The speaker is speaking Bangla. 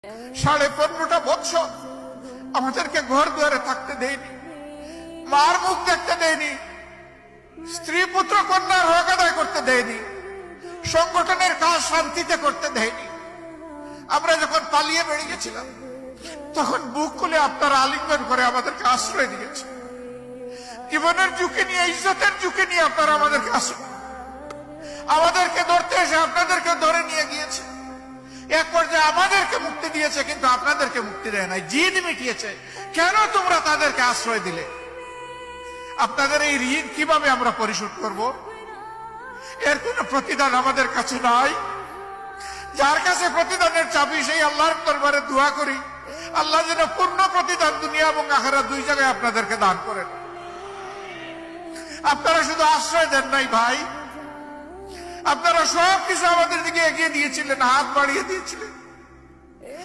15.5 বছর আমাদেরকে ঘর দুয়ারে থাকতে দেয়নি, মার মুখ দেখতে দেয়নি, স্ত্রী পুত্র কন্যার হক আদায় করতে দেয়নি, সংগঠনের কাজ শান্তিতে করতে দেয়নি। আমরা যখন পালিয়ে বেরিয়েছিলাম তখন বুক খুলে আপনারা আলিঙ্গন করে আমাদেরকে আশ্রয় দিয়েছে। জীবনের ঝুঁকি নিয়ে, ইজ্জতের ঝুঁকি নিয়ে আপনারা আমাদেরকে আশ্রয়, আমাদেরকে ধরতে এসে আপনাদেরকে ধরে নিয়ে গিয়েছে। এক পর্যায়ে আমাদেরকে মুক্তি দিয়েছে, কিন্তু আপনাদেরকে মুক্তি দেয় নাই, জিদ মিটিয়েছে। কেন তোমরা তাদেরকে আশ্রয় দিলে? আপনাদের এই ঋণ কিভাবে আমরা পরিশোধ করব? এর কোন প্রতিদান আমাদের কাছে নাই। যার কাছে প্রতিদানের চাবি, সেই আল্লাহর দরবারে দোয়া করি, আল্লাহ যেন পূর্ণ প্রতিদান দুনিয়া এবং আখিরাত দুই জায়গায় আপনাদেরকে দান করেন। আপনারা শুধু আশ্রয় দেন নাই ভাই, আপনারা সব কিছু আমাদের দিকে এগিয়ে দিয়েছিলেন, হাত বাড়িয়ে দিয়েছিলেন।